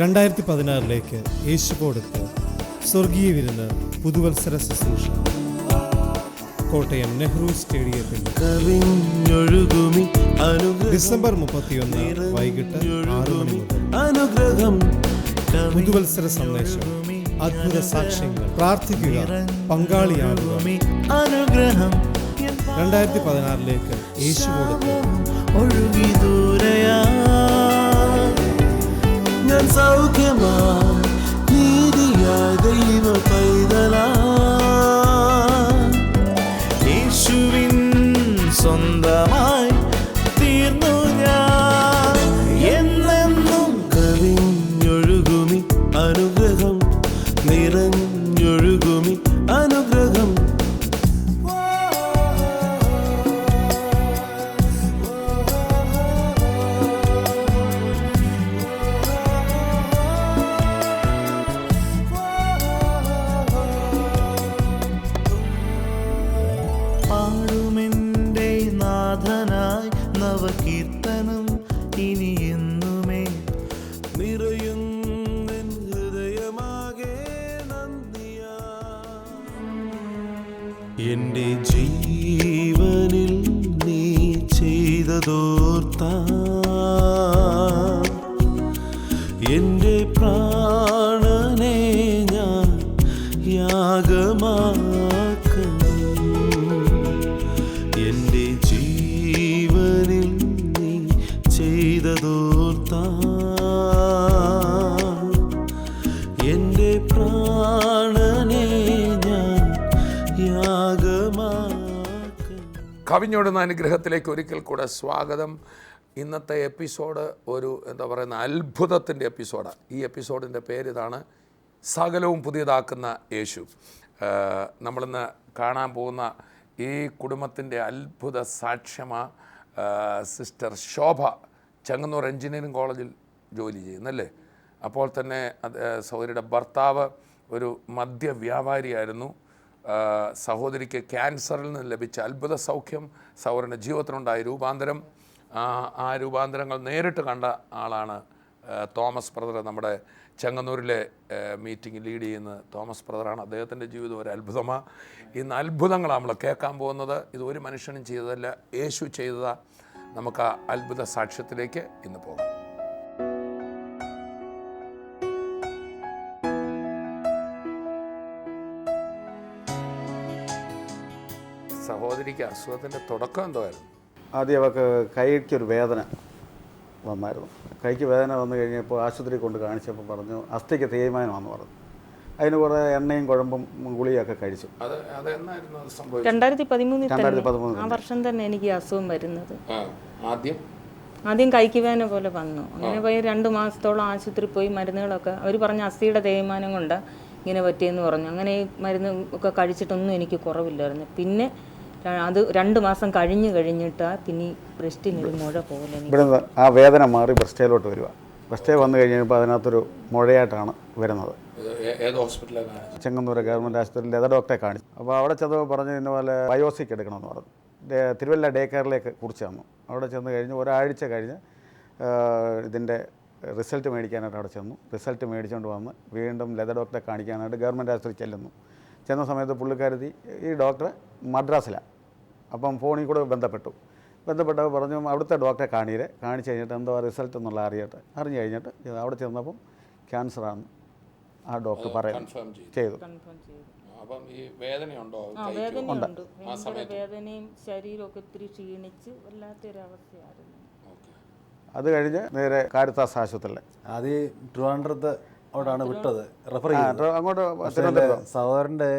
2016 യേശു കൊടുത്ത് സ്വർഗീയ വിരുന്ന് പുതുവത്സര ശുശ്രൂഷ കോട്ടയം നെഹ്റു സ്റ്റേഡിയത്തിൽ ഡിസംബർ 31 വൈകിട്ട് 6 മണി മുതൽ പുതുവത്സര സന്ദേശം, അത്ഭുത സാക്ഷ്യങ്ങൾ, പ്രാർത്ഥിക്കുക, പങ്കാളിയാകുക. 2016 യേശു കൊടുത്ത് ഒഴുകി ദൂരയാ ഞാൻ സൗഖ്യമാ നീതിയാ ദൈവ പൈതലാ യേശുവിൻ സ്വന്തമായി തീർന്നു ഞാൻ. എന്നെന്നും കവിഞ്ഞൊഴുകുമി അനുഗ്രഹം, നിറഞ്ഞൊഴുകുമി അനുഗ്രഹം. പാടുമെൻ്റെ നാഥനായി നവകീർത്തനം ഇനി എന്നുമേ നിറയുന്നെൻ ഹൃദയമാകെ നന്ദിയാ. എൻ്റെ ജീവനിൽ നീ ചെയ്തതോർത്താ എൻ്റെ പ്രാണനെ ഞാൻ യാഗമാക്കുന്നു. എൻ്റെ ജീവനിൽ നീ ചെയ്തതോർത്താ എൻ്റെ പ്രാണനെ ഞാൻ യാഗമാക്കുന്നു. കവിഞ്ഞോടുന്ന അനുഗ്രഹത്തിലേക്ക് ഒരിക്കൽ കൂടെ സ്വാഗതം. ഇന്നത്തെ എപ്പിസോഡ് ഒരു അത്ഭുതത്തിൻ്റെ എപ്പിസോഡാണ്. ഈ എപ്പിസോഡിൻ്റെ പേര് ഇതാണ്, സകലവും പുതിയതാക്കുന്ന യേശു. നമ്മളിന്ന് കാണാൻ പോകുന്ന ഈ കുടുംബത്തിൻ്റെ അത്ഭുത സാക്ഷ്യമാണ് സിസ്റ്റർ ശോഭ. ചെങ്ങന്നൂർ എഞ്ചിനീയറിംഗ് കോളേജിൽ ജോലി ചെയ്യുന്നല്ലേ. അപ്പോൾ തന്നെ സഹോദരിയുടെ ഭർത്താവ് ഒരു മദ്യവ്യാപാരിയായിരുന്നു. സഹോദരിക്ക് ക്യാൻസറിൽ നിന്ന് ലഭിച്ച അത്ഭുത സൗഖ്യം, സഹോദരൻ്റെ ജീവിതത്തിലുണ്ടായ രൂപാന്തരം, ആ രൂപാന്തരങ്ങൾ നേരിട്ട് കണ്ട ആളാണ് തോമസ് ബ്രദർ. നമ്മുടെ ചെങ്ങന്നൂരിലെ മീറ്റിംഗ് ലീഡ് ചെയ്യുന്ന തോമസ് ബ്രദറാണ്. അദ്ദേഹത്തിൻ്റെ ജീവിതം ഒരു അത്ഭുതമാണ്. ഇന്ന് അത്ഭുതങ്ങളാണ് നമ്മൾ കേൾക്കാൻ പോകുന്നത്. ഇത് ഒരു മനുഷ്യനും ചെയ്തതല്ല, യേശു ചെയ്തതാണ്. നമുക്ക് ആ അത്ഭുത സാക്ഷ്യത്തിലേക്ക് ഇന്ന് പോകാം. സഹോദരിക്ക് അസുഖത്തിൻ്റെ തുടക്കം എന്തായിരുന്നു? ആദ്യം അവൾക്ക് കൈക്കൊരു വേദന വന്നായിരുന്നു. കൈക്ക് വേദന വന്നു കഴിഞ്ഞപ്പോൾ ആശുപത്രി കൊണ്ട് കാണിച്ചപ്പോൾ പറഞ്ഞു അസ്ഥിക്ക് തേയ്മാനമാണെന്ന് പറഞ്ഞു. അതിന് കുറേ എണ്ണയും കുഴമ്പും ഗുളിയൊക്കെ കഴിച്ചു. 2013 ആ വർഷം തന്നെ എനിക്ക് അസുഖം വരുന്നത്. ആദ്യം കൈക്ക് വേദന പോലെ വന്നു. അങ്ങനെ പോയി 2 മാസത്തോളം ആശുപത്രി പോയി മരുന്നുകളൊക്കെ അവർ പറഞ്ഞ അസ്ഥിയുടെ തേയ്മാനം കൊണ്ട് ഇങ്ങനെ പറ്റിയെന്ന് പറഞ്ഞു. അങ്ങനെ മരുന്ന് ഒക്കെ കഴിച്ചിട്ടൊന്നും എനിക്ക് കുറവില്ലായിരുന്നു. പിന്നെ അത് 2 മാസം കഴിഞ്ഞിട്ട് പിന്നെ ബ്രസ്റ്റിനൊരു മുഴ പോലെ ഇവിടെ ആ വേദന മാറി ബ്രസ്റ്റേലോട്ട് വരിക. ബ്രസ്റ്റേ വന്നു കഴിഞ്ഞപ്പോൾ അതിനകത്തൊരു മുഴയായിട്ടാണ് വരുന്നത്. ചെങ്ങന്നൂർ ഗവൺമെൻറ് ആശുപത്രിയിൽ ഏതാ ഡോക്ടറെ കാണിച്ചു. അപ്പോൾ അവിടെ ചെന്നപ്പോൾ പറഞ്ഞു ഇന്നപോലെ ബയോസിക് എടുക്കണമെന്ന് പറഞ്ഞു. തിരുവല്ല ഡേ കെയറിലേക്ക് കുറിച്ച് തന്നു. അവിടെ ചെന്ന് കഴിഞ്ഞ് ഒരാഴ്ച കഴിഞ്ഞ് ഇതിൻ്റെ റിസൾട്ട് മേടിക്കാനായിട്ട് അവിടെ ചെന്നു. റിസൾട്ട് മേടിച്ചുകൊണ്ട് വന്ന് വീണ്ടും ലത ഡോക്ടറെ കാണിക്കാനായിട്ട് ഗവൺമെൻറ് ആശുപത്രി ചെന്ന സമയത്ത് പുള്ളിക്കാരത്തി ഈ ഡോക്ടറെ മദ്രാസിലാണ്. അപ്പം ഫോണിൽ കൂടെ ബന്ധപ്പെട്ടപ്പോൾ പറഞ്ഞു അവിടുത്തെ ഡോക്ടറെ കാണിച്ച് കഴിഞ്ഞിട്ട് എന്തോ റിസൾട്ട് എന്നുള്ള അറിഞ്ഞു കഴിഞ്ഞിട്ട് അവിടെ ചെന്നപ്പം ക്യാൻസറാണ് ആ ഡോക്ടർ ചെയ്തു. വേദനയും ശരീരമൊക്കെ ഒത്തിരി ക്ഷീണിച്ച് വല്ലാത്തൊരവസ്ഥയായിരുന്നു. അത് കഴിഞ്ഞ് നേരെ കാരിത്താസ് ആശുപത്രിയിൽ ആദ്യം ട്രിവാൻഡ്രത്ത് അവിടാണ് വിട്ടത്, റെഫർ ചെയ്തത് അങ്ങോട്ട്. സഹോദരൻ്റെ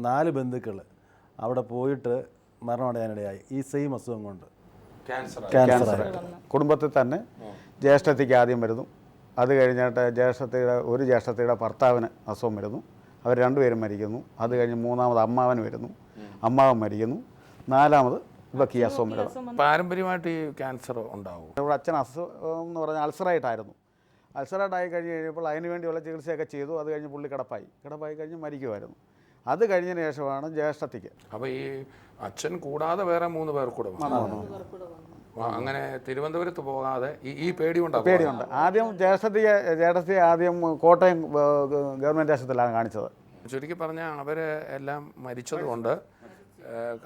4 ബന്ധുക്കൾ അവിടെ പോയിട്ട് മരണമടയാനിടയായി ഈ സെയിം അസുഖം കൊണ്ട്. ക്യാൻസർ കുടുംബത്തിൽ തന്നെ ജ്യേഷ്ഠത്തിക്ക് ആദ്യം വരുന്നു. അത് കഴിഞ്ഞിട്ട് ഒരു ജ്യേഷ്ഠത്തിയുടെ ഭർത്താവിന് അസുഖം വരുന്നു. അവർ 2 പേരും മരിക്കുന്നു. അത് കഴിഞ്ഞ് 3ാമത് അമ്മാവൻ വരുന്നു. അമ്മാവൻ മരിക്കുന്നു. 4ാമത് ഇവർക്ക് ഈ അസുഖം വരുന്നു. പാരമ്പര്യമായിട്ട് ഈ ക്യാൻസർ ഉണ്ടാവും. ഇവിടെ അച്ഛൻ അസുഖം എന്ന് പറഞ്ഞാൽ അൾസറായിട്ടായിരുന്നു. അൾസറായിട്ടായി കഴിഞ്ഞ് കഴിഞ്ഞപ്പോൾ അതിന് വേണ്ടിയുള്ള ചികിത്സയൊക്കെ ചെയ്തു. അത് കഴിഞ്ഞ് പുള്ളി കിടപ്പായി കഴിഞ്ഞ് മരിക്കുമായിരുന്നു. അത് കഴിഞ്ഞതിന് ശേഷമാണ് ജ്യേഷ്ഠത്തിക്ക്. അപ്പോൾ ഈ അച്ഛൻ കൂടാതെ വേറെ 3 പേർ കൂടെ അങ്ങനെ തിരുവനന്തപുരത്ത് പോകാതെ ഈ പേടി കൊണ്ടാണ് പേടിയുണ്ട്. ആദ്യം ജ്യേഷ്ഠത്തിയെ ആദ്യം കോട്ടയം ഗവൺമെൻറ് ആശുപത്രിയിലാണ് കാണിച്ചത്. ചുരുക്കി പറഞ്ഞാൽ അവർ എല്ലാം മരിച്ചതുകൊണ്ട്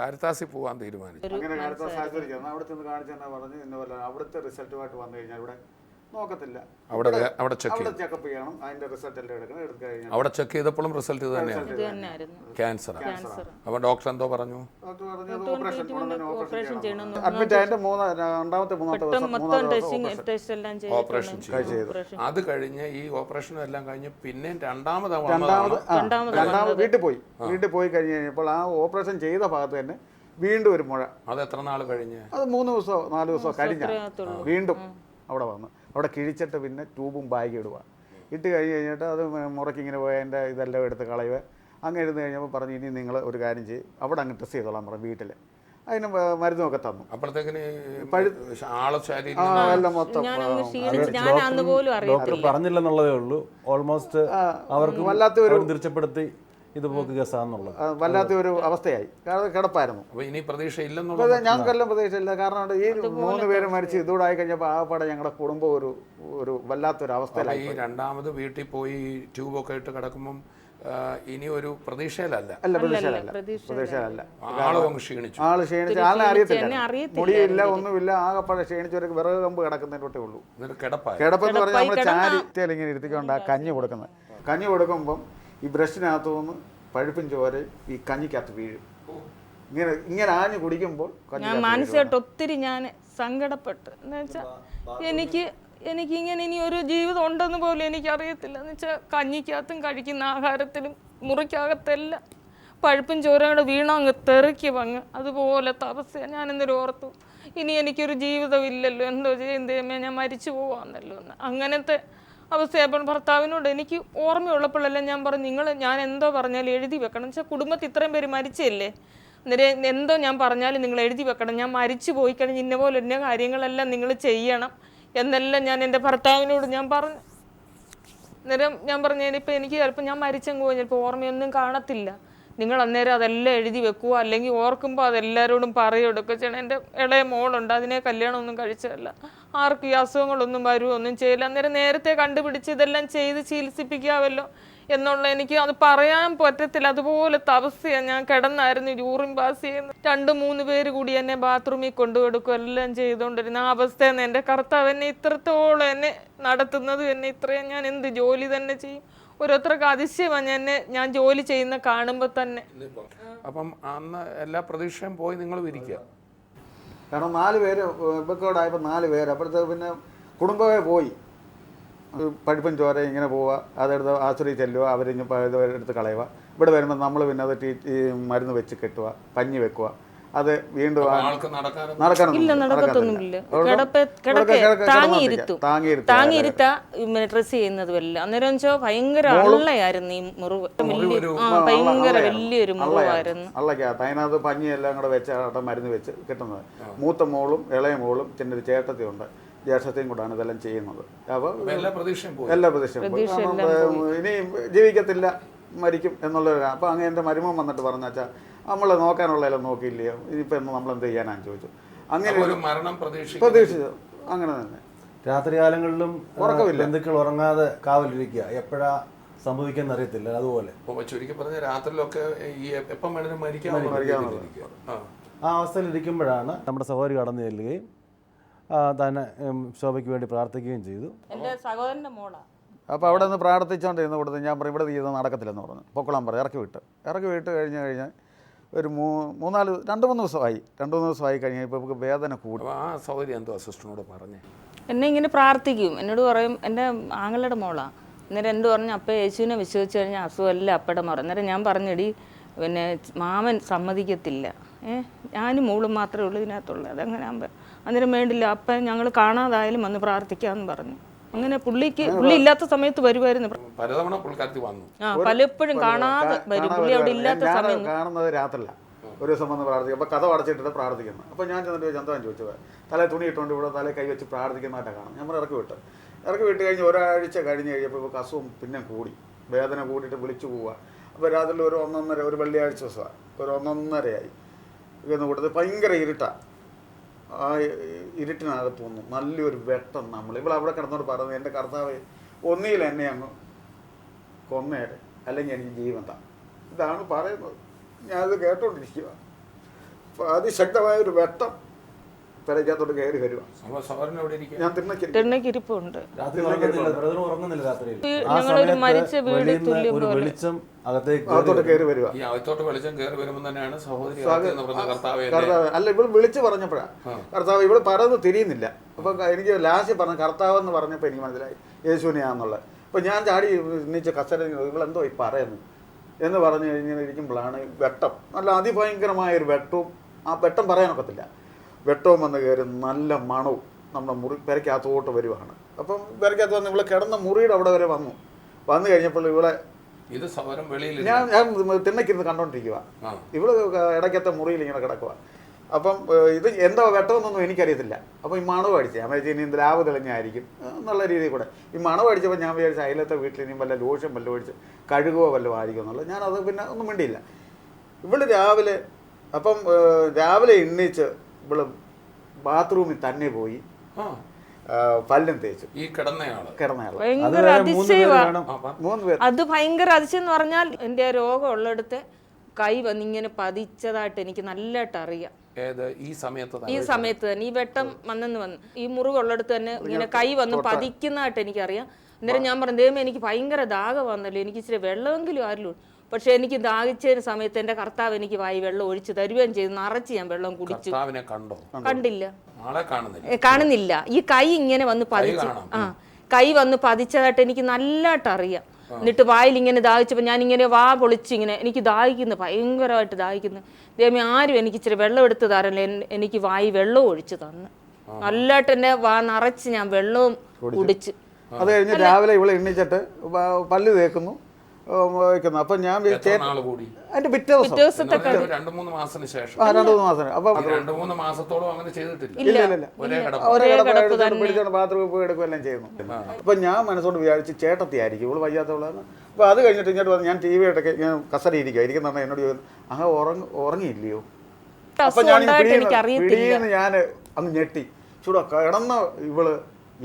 കാരിത്താസിൽ പോകാൻ തീരുമാനിച്ചു. അങ്ങനെ കാരിത്താസ് ആശുപത്രിക്ക് അവിടെ ചെന്ന് കാണിച്ചെന്നാ പറഞ്ഞു, ഇന്ന പോലെ അവിടുത്തെ റിസൾട്ടുമായിട്ട് വന്നു കഴിഞ്ഞാൽ ഇവിടെ നോക്കത്തില്ല, അവിടെ ചെക്കപ്പ് ചെയ്യണം, അതിന്റെ റിസൾട്ട് എല്ലാം എടുക്കണം. എടുത്തു കഴിഞ്ഞാൽ അവിടെ ചെക്ക് ചെയ്തപ്പോഴും റിസൾട്ട് ഇത് തന്നെയാണ്, ക്യാൻസർ. അപ്പോൾ ഡോക്ടർ എന്തോ പറഞ്ഞു? ഓപ്പറേഷൻ ചെയ്യണം. അഡ്മിറ്റ് ആയിട്ട് മൂന്നാമത്തെ ഓപ്പറേഷൻ ചെയ്തു. അത് കഴിഞ്ഞ് ഈ ഓപ്പറേഷനും എല്ലാം കഴിഞ്ഞ് പിന്നെ രണ്ടാമത് വീട്ടിൽ പോയി കഴിഞ്ഞ് കഴിഞ്ഞപ്പോൾ ആ ഓപ്പറേഷൻ ചെയ്ത ഭാഗത്ത് തന്നെ വീണ്ടും ഒരു മുഴ. അത് എത്ര നാൾ കഴിഞ്ഞ്? അത് 3 ദിവസമോ 4 ദിവസമോ കഴിഞ്ഞ വീണ്ടും അവിടെ വന്നു. അവിടെ കിഴിച്ചിട്ട് പിന്നെ ട്യൂബും ബാഗ് ഇടുക. ഇട്ട് കഴിഞ്ഞിട്ട് അത് മുറയ്ക്ക് ഇങ്ങനെ പോയി അതിൻ്റെ ഇതെല്ലാം എടുത്ത് കളയുക. അങ്ങനെ ഇരുന്ന് കഴിഞ്ഞപ്പോൾ പറഞ്ഞു, ഇനി നിങ്ങൾ ഒരു കാര്യം ചെയ്യും, അവിടെ അങ്ങ് ടെസ്റ്റ് ചെയ്തോളാം പറഞ്ഞു. വീട്ടിൽ അതിന് മരുന്നൊക്കെ തന്നു. അപ്പോഴത്തേക്കിന് എല്ലാം മൊത്തം ഡോക്ടർ പറഞ്ഞില്ലെന്നുള്ളതേ ഉള്ളൂ. ഓൾമോസ്റ്റ് അവർക്ക് വല്ലാത്തൊരു തീർച്ചപ്പെടുത്തി ഇത് പോക്ക് കേസാന്നുള്ളത്. വല്ലാത്തൊരു അവസ്ഥയായി, കിടപ്പായിരുന്നു. ഇനി പ്രതീക്ഷയില്ലെന്നുള്ളത് ഞങ്ങൾക്കെല്ലാം പ്രതീക്ഷയില്ല. കാരണം ഈ 3 പേര് മരിച്ച് ഇതൂടെ ആയി കഴിഞ്ഞപ്പോൾ ആകപ്പാടെ ഞങ്ങളുടെ കുടുംബം ഒരു വല്ലാത്തൊരു അവസ്ഥയിലായി. ഈ രണ്ടാമത് വീട്ടിൽ പോയി ട്യൂബൊക്കെ ഇട്ട് കിടക്കുമ്പം ഇനി ഒരു പ്രതീക്ഷയിലല്ല. പ്രതീക്ഷയിലല്ല. ആള് ക്ഷീണിച്ച് ആളിനെ അറിയത്തില്ല, മുടിയില്ല, ഒന്നുമില്ല, ആകപ്പാടെ ക്ഷീണിച്ചൊരു വിറക് കമ്പ് കിടക്കുന്നതിൻ്റെ ഉള്ളൂ. കിടപ്പെന്ന് പറഞ്ഞാൽ നമ്മൾ ചാരിത്തേൽ ഇങ്ങനെ ഇരുത്തിക്കൊണ്ട് ആ കഞ്ഞി കൊടുക്കുന്നത്. കഞ്ഞി കൊടുക്കുമ്പം ഈ ബ്രഷിനകത്തു നിന്ന് പഴുപ്പും ചോരയും ഈ കഞ്ഞിക്കകത്ത് വീഴും. ഇങ്ങനെ ആഞ്ഞു കുടിക്കുമ്പോൾ ഞാൻ മാനസികമായിട്ട് ഒത്തിരി ഞാൻ സങ്കടപ്പെട്ടു. എന്ന് വെച്ചാൽ എനിക്കിങ്ങനെ ഇനി ഒരു ജീവിതം ഉണ്ടെന്ന് പോലും എനിക്കറിയത്തില്ല. എന്ന് വെച്ചാൽ കഞ്ഞിക്കകത്തും കഴിക്കുന്ന ആഹാരത്തിലും മുറിക്കകത്തെല്ലാം പഴുപ്പും ചോരയുടെ വീണങ്ങ് തെറിക്ക് വങ്ങ് അതുപോലത്തെ അവസ്ഥയാണ്. ഞാനെന്നൊരു ഓർത്തു, ഇനി എനിക്കൊരു ജീവിതമില്ലല്ലോ, എന്തോ ചെയ്യുന്നതേമേ ഞാൻ മരിച്ചു പോവാന്നല്ലോ എന്ന്. അങ്ങനത്തെ അവസ്ഥയപ്പോൾ ഭർത്താവിനോട് എനിക്ക് ഓർമ്മയുള്ളപ്പോഴെല്ലാം ഞാൻ പറഞ്ഞു, ഞാൻ എന്തോ പറഞ്ഞാലും എഴുതി വെക്കണം. എന്ന് വെച്ചാൽ കുടുംബത്തിൽ ഇത്രയും പേര് മരിച്ചല്ലേ, അന്നേരം എന്തോ ഞാൻ പറഞ്ഞാലും നിങ്ങൾ എഴുതി വെക്കണം. ഞാൻ മരിച്ചു പോയി കഴിഞ്ഞ് ഇന്ന പോലെ ഇന്ന കാര്യങ്ങളെല്ലാം നിങ്ങൾ ചെയ്യണം എന്നെല്ലാം ഞാൻ എൻ്റെ ഭർത്താവിനോട് ഞാൻ പറഞ്ഞു. അന്നേരം ഞാൻ പറഞ്ഞു, ഇനിയിപ്പോൾ എനിക്ക് ചിലപ്പോൾ ഞാൻ മരിച്ചെങ്കിൽ പോയി ചിലപ്പോൾ ഓർമ്മയൊന്നും കാണത്തില്ല, നിങ്ങൾ അന്നേരം അതെല്ലാം എഴുതി വെക്കുക, അല്ലെങ്കിൽ ഓർക്കുമ്പോൾ അതെല്ലാവരോടും പറയുകയൊക്കെ ചെയ്യണം. എൻ്റെ ഇളയ മോളുണ്ട്, അതിനെ കല്യാണമൊന്നും കഴിച്ചതല്ല, ആർക്കും ഈ അസുഖങ്ങളൊന്നും വരുമൊന്നും ചെയ്യില്ല. അന്നേരം നേരത്തെ കണ്ടുപിടിച്ച് ഇതെല്ലാം ചെയ്ത് ചികിത്സിപ്പിക്കാമല്ലോ എന്നുള്ള എനിക്ക് അത് പറയാൻ പറ്റത്തില്ല. അതുപോലത്തെ അവസ്ഥയാണ്. ഞാൻ കിടന്നായിരുന്നു യൂറിൻ പാസ് ചെയ്യുന്നത്. 2-3 പേര് കൂടി എന്നെ ബാത്റൂമിൽ കൊണ്ടുകൊടുക്കും എല്ലാം ചെയ്തുകൊണ്ടിരുന്ന ആ അവസ്ഥയാണ്. എൻ്റെ കർത്താവ് എന്നെ ഇത്രത്തോളം എന്നെ നടത്തുന്നത്, എന്നെ ഇത്രയും ഞാൻ എന്ത് ജോലി തന്നെ ചെയ്യും. ഓരോരുത്തർക്ക് അതിശയമാണ് ഞാൻ ജോലി ചെയ്യുന്ന കാണുമ്പോൾ തന്നെ. അപ്പം അന്ന് എല്ലാ പ്രതീക്ഷയും പോയി നിങ്ങൾ ഇരിക്കുക. കാരണം 4 പേര് ഇവക്കോടായപ്പോൾ 4 പേര് അപ്പോഴത്തേക്ക് പിന്നെ കുടുംബമേ പോയി. പഴുപ്പും ചോര ഇങ്ങനെ പോവുക, അതെടുത്ത് ആശുപത്രിയിൽ ചെല്ലുക, അവരിഞ്ഞ് എടുത്ത് കളയുക. ഇവിടെ വരുമ്പോൾ നമ്മൾ പിന്നെ അത് മരുന്ന് വെച്ച് കെട്ടുക, പഞ്ഞി വെക്കുക, അത് വീണ്ടും താങ്ങിയിരുത്താ ഡ്രസ് ചെയ്യുന്നതുമല്ല. അന്നേരം വെച്ചാൽ ഭയങ്കര അള്ളയായിരുന്നു ഈ മുറിവ്, ഭയങ്കര വലിയൊരു മുറിവായിരുന്നു. അള്ളക്കകത്ത് അതിനകത്ത് പഞ്ഞിയെല്ലാം കൂടെ വെച്ച് മരുന്ന് വെച്ച് കിട്ടുന്നത്. മൂത്ത മോളും ഇളയ മോളും ഒരു ചേട്ടത്തിയുണ്ട്, ജ്യേഷ്ഠത്തെയും കൂടാണ് ഇതെല്ലാം ചെയ്യുന്നത്. അപ്പോൾ എല്ലാ പ്രതീക്ഷയും ഇനി ജീവിക്കത്തില്ല, മരിക്കും എന്നുള്ളൊരു. അപ്പോൾ അങ്ങനെ എൻ്റെ മരുമോൻ വന്നിട്ട് പറഞ്ഞു, വെച്ചാൽ നമ്മളെ നോക്കാനുള്ളതെല്ലാം നോക്കിയില്ലയോ, ഇനിയിപ്പോൾ എന്ന് നമ്മൾ എന്ത് ചെയ്യാനാന്ന് ചോദിച്ചു. അങ്ങനെ പ്രതീക്ഷിച്ചു. അങ്ങനെ തന്നെ രാത്രികാലങ്ങളിലും ബന്ധുക്കൾ ഉറങ്ങാതെ കാവലിരിക്കുക, എപ്പോഴാ സംഭവിക്കാൻ അറിയത്തില്ല. അതുപോലെ ചുരുക്കി പറഞ്ഞ രാത്രിയിലൊക്കെ എപ്പം വേണമെങ്കിലും മരിക്കാൻ ആ അവസ്ഥയിൽ ഇരിക്കുമ്പോഴാണ് നമ്മുടെ സഹോദരി കടന്നു ചെല്ലുകയും തന്നെ ശോഭയ്ക്ക് വേണ്ടി പ്രാർത്ഥിക്കുകയും ചെയ്തു. എൻ്റെ സഹോദരൻ്റെ മോളാണ്. അപ്പോൾ അവിടെ നിന്ന് പ്രാർത്ഥിച്ചുകൊണ്ടിരുന്ന കൊടുത്ത് ഞാൻ പറഞ്ഞു, ഇവിടെ ചെയ്ത് നടക്കത്തില്ലെന്ന് പറഞ്ഞു. പൊക്കോളാൻ പറഞ്ഞു. ഇറക്കി വിട്ട് കഴിഞ്ഞാൽ ഒരു 2-3 ദിവസമായി കഴിഞ്ഞപ്പോൾ വേദന കൂടി. ആ സൗകര്യം എന്തോ സിസ്റ്ററിനോട് പറഞ്ഞേ, എന്നെ ഇങ്ങനെ പ്രാർത്ഥിക്കും. എന്നോട് പറയും, എൻ്റെ ആങ്ങളുടെ മോളാണ്. അന്നേരം എന്നോട് പറഞ്ഞു, അപ്പം യേശുവിനെ വിശ്വസിച്ച് കഴിഞ്ഞാൽ അസുഖമല്ല അപ്പടെ മാറും. അന്നേരം ഞാൻ പറഞ്ഞെടി, പിന്നെ മാമൻ സമ്മതിക്കത്തില്ല, ഞാനും മോളും മാത്രമേ ഉള്ളൂ ഇതിനകത്തുള്ളൂ, അതങ്ങനെ ആകുമ്പോൾ അന്നേരം വേണ്ടില്ല, അപ്പം ഞങ്ങൾ കാണാതായാലും വന്ന് പ്രാർത്ഥിക്കാമെന്ന് പറഞ്ഞു. അങ്ങനെ പുള്ളി ഇല്ലാത്ത സമയത്ത് വരുമായിരുന്നു. പലപ്പോഴും കാണാതെ വരും. പുള്ളി അവിടെ ഇല്ലാത്ത സമയം കാണുന്നത് രാത്രിയില്ല. ഒരു ദിവസം വന്ന് പ്രാർത്ഥിക്കും. അപ്പോൾ കഥ അടച്ചിട്ടിട്ട് പ്രാർത്ഥിക്കുന്നു. അപ്പോൾ ഞാൻ ചെന്നിട്ട് ചന്താൻ ചോദിച്ചത്, തലേ തുണി ഇട്ടുകൊണ്ട് ഇവിടെ തലേ കൈ വെച്ച് പ്രാർത്ഥിക്കുന്നതായിട്ടാണ് കാണാം. നമ്മൾ ഇറക്കി വിട്ട് കഴിഞ്ഞ് ഒരാഴ്ച കഴിഞ്ഞ് കഴിഞ്ഞപ്പോൾ ഇവർക്ക് അസുഖം പിന്നെ കൂടി, വേദന കൂടിയിട്ട് വിളിച്ചു പോവുക. അപ്പോൾ രാത്രി ഒരു വെള്ളിയാഴ്ച ദിവസമാണ്, 1:30 ഇന്ന് കൊടുത്ത് ഭയങ്കര ഇരുട്ടാണ്. ഇരുട്ടിനകത്ത് വന്നു നല്ലൊരു വെട്ടം നമ്മൾ ഇവിടെ കിടന്നോട് പറഞ്ഞു, എൻ്റെ കർത്താവേ ഒന്നിയിൽ എന്നെ അങ്ങ് കൊന്നേരെ, അല്ലെങ്കിൽ എനിക്ക് ജീവൻ താ. ഇതാണ് പറയുന്നത്. ഞാനത് കേട്ടോണ്ടിരിക്കുക. അപ്പോൾ അതിശക്തമായൊരു വെട്ടം പെരയ്ക്കകത്തോട്ട് കയറി വരിക. ഞാൻ തിണ്ണക്കിരിപ്പുണ്ട്. രാത്രി ഉറങ്ങുന്നില്ല. രാത്രിയിൽ ഞങ്ങളൊരു മരിച്ച വീട് തുല്യം ഒരു പോലെ. വെളിച്ചം അകത്തേക്ക് അകത്തോട്ട് കയറി വരിക. ഈ അകത്തോട്ട് വെളിച്ചം കയറി വരുമ്പോൾ തന്നെയാണ് സഹോദരി കർത്താവേ കർത്താവ് അല്ല, ഇവൾ വിളിച്ച് പറഞ്ഞപ്പോഴാണ് കർത്താവ്. ഇവള് പറയുന്നത് തിരിയുന്നില്ല. അപ്പോൾ എനിക്ക് ലാസ്റ്റ് പറഞ്ഞ കർത്താവ് എന്ന് പറഞ്ഞപ്പോൾ എനിക്ക് മനസ്സിലായി യേശുവിനെയാന്നുള്ളത്. അപ്പോൾ ഞാൻ ചാടി എണീച്ച് കസര ഇവളെന്തോ ഈ പറയുന്നു എന്ന് പറഞ്ഞ് ഇങ്ങനെ ഇരിക്കുമ്പോഴാണ് വെട്ടം, നല്ല അതിഭയങ്കരമായൊരു വെട്ടവും. ആ വെട്ടം പറയാനൊക്കത്തില്ല. വെട്ടവും വന്ന് കയറി നല്ല മണവും നമ്മുടെ പെരയ്ക്കകത്തോട്ട് വരുവാണ്. അപ്പം പെരയ്ക്കകത്ത് വന്ന് ഇവളെ കിടന്ന മുറിയുടെ അവിടെ വരെ വന്നു കഴിഞ്ഞപ്പോൾ ഇവളെ ഞാൻ തിണ്ണക്കിരുന്ന് കണ്ടോണ്ടിരിക്കുക. ഇവള് ഇടയ്ക്കത്തെ മുറിയിൽ ഇങ്ങനെ കിടക്കുക. അപ്പം ഇത് എന്താ വെട്ടമെന്നൊന്നും എനിക്കറിയത്തില്ല. അപ്പോൾ ഈ മണവ് അടിച്ചത് ഞാൻ വിചാരിച്ചു ഇനി ലാവ് തെളിഞ്ഞായിരിക്കും എന്നുള്ള രീതിയിൽ കൂടെ ഈ മണവ് അടിച്ചപ്പോൾ ഞാൻ വിചാരിച്ചു അയലത്തെ വീട്ടിൽ ഇനിയും വല്ല ലോഷൻ വല്ലതും ഒഴിച്ച് കഴുകുകയോ വല്ലതും ആയിരിക്കും എന്നുള്ളത്. ഞാനത് പിന്നെ ഒന്നും മിണ്ടിയില്ല. ഇവള് രാവിലെ എണ്ണീച്ച് ഇവള് ബാത്റൂമിൽ തന്നെ പോയി പല്ലും തേച്ചു. ഈ കിടന്നയാള് ഭയങ്കര അതിശയമാണ്. അത് ഭയങ്കര അതിശയം എന്ന് പറഞ്ഞാൽ എൻ്റെ രോഗം ഉള്ളിടത്ത് കൈ വന്നിങ്ങനെ പതിച്ചതായിട്ട് എനിക്ക് നല്ലതായിട്ട് അറിയാം. ഈ സമയത്ത് തന്നെ ഈ വെട്ടം വന്നു ഈ മുറിവുള്ളിടത്ത് തന്നെ ഇങ്ങനെ കൈ വന്ന് പതിക്കുന്നതായിട്ട് എനിക്കറിയാം. അന്നേരം ഞാൻ പറഞ്ഞു, ദൈവമേ എനിക്ക് ഭയങ്കര ദാഹം വന്നല്ലോ, എനിക്ക് ഇച്ചിരി വെള്ളമെങ്കിലും ആരില്ലോ. പക്ഷെ എനിക്ക് ദാഹിച്ചതിന് സമയത്ത് എൻ്റെ കർത്താവ് എനിക്ക് വായി വെള്ളം ഒഴിച്ച് തരുകയും ചെയ്തു. നിറച്ച് ഞാൻ വെള്ളം കുടിച്ചു. കണ്ടില്ല, കാണുന്നില്ല. ഈ കൈ ഇങ്ങനെ വന്ന് പതിച്ച് കൈ വന്ന് പതിച്ചതായിട്ട് എനിക്ക് നല്ലതായിട്ട് അറിയാം. എന്നിട്ട് വായിൽ ഇങ്ങനെ ദാഹിച്ചപ്പോൾ ഞാൻ ഇങ്ങനെ വാ പൊളിച്ച് ഇങ്ങനെ എനിക്ക് ദാഹിക്കുന്നു, ഭയങ്കരമായിട്ട് ദാഹിക്കുന്നു. ദൈവമേ ആരും എനിക്ക് ഇച്ചിരി വെള്ളം എടുത്ത് തരല്ലേ, എനിക്ക് വായി വെള്ളവും ഒഴിച്ച് തന്നു. നല്ലതായിട്ട് എന്നെ വാ നിറച്ച് ഞാൻ വെള്ളവും കുടിച്ച്. അത് കഴിഞ്ഞ് രാവിലെ ഇവിടെ എണ്ണിച്ചിട്ട് പല്ല് തേക്കുന്നു വയ്ക്കുന്നു. അപ്പം ഞാൻ അതിന്റെ പിറ്റേ ദിവസം 2-3 മാസത്തിന് ശേഷം 2-3 മാസം അപ്പം 2-3 മാസത്തോളം അങ്ങനെ ചെയ്തിട്ടില്ല. പിടിച്ചോണ്ട് ബാത്റൂമിൽ പോയി എടുക്കുകയെല്ലാം ചെയ്യുന്നു. അപ്പൊ ഞാൻ മനസ്സോട് വിചാരിച്ച് ചേട്ടത്തി ആയിരിക്കും ഇവള് വയ്യാത്തവളാണ്. അപ്പൊ അത് കഴിഞ്ഞിട്ട് ഇങ്ങോട്ട് വന്ന് ഞാൻ TV ഇടയ്ക്ക് ഞാൻ കസരി ഇരിക്കുന്ന എന്നോട് ചോദിക്കുന്നു, ഉറങ്ങിയില്ലയോ? അപ്പൊ ഞാൻ പിടിയെന്ന് ഞാൻ അങ്ങ് ഞെട്ടി. ചൂടാ കിടന്ന ഇവള്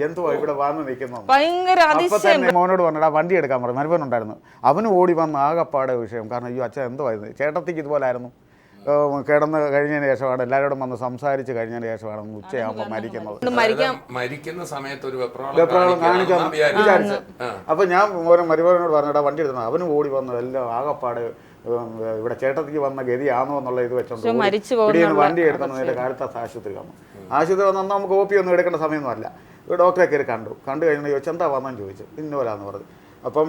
എന്തുവാ ഇവിടെ വന്ന് നിൽക്കുന്നു. അപ്പൊ തന്നെ മോനോട് പറഞ്ഞാ വണ്ടി എടുക്കാൻ പറഞ്ഞു. മരുമനുണ്ടായിരുന്നു. അവന് ഓടി വന്ന് ആകെപ്പാടെ വിഷയം. കാരണം ഈ അച്ഛൻ എന്തുവായിരുന്നു, ചേട്ടത്തിക്ക് ഇതുപോലെ ആയിരുന്നു. കിടന്ന് കഴിഞ്ഞതിന് ശേഷമാണ് എല്ലാവരോടും വന്ന് സംസാരിച്ച് കഴിഞ്ഞതിന് ശേഷമാണ് ഉച്ചയാകുമ്പോൾ മരിക്കുന്ന സമയത്ത് ഒരു വെപ്രാളം കാണിക്കാൻ വിചാരിച്ചു. അപ്പൊ ഞാൻ ഓരോ മരുമനോട് പറഞ്ഞിട്ടാ വണ്ടി എടുക്കണം. അവനും ഓടി വന്നു. എല്ലാം ആകെപ്പാട് ഇവിടെ ചേട്ടത്തിക്ക് വന്ന ഗതിയാണോ എന്നുള്ള ഇത് വെച്ചോണ്ട് വണ്ടി എടുക്കണം. നേരെ കാലത്ത് ആശുപത്രി വന്നു. ആശുപത്രി വന്നാൽ നമുക്ക് OP ഒന്നും എടുക്കേണ്ട സമയമൊന്നുമല്ല. ഡോക്ടറെ കയറി കണ്ടു കഴിഞ്ഞ് ചോദിച്ചു എന്താ വന്നെന്ന് ചോദിച്ചു. ഇന്നോലാന്ന് പറഞ്ഞു. അപ്പം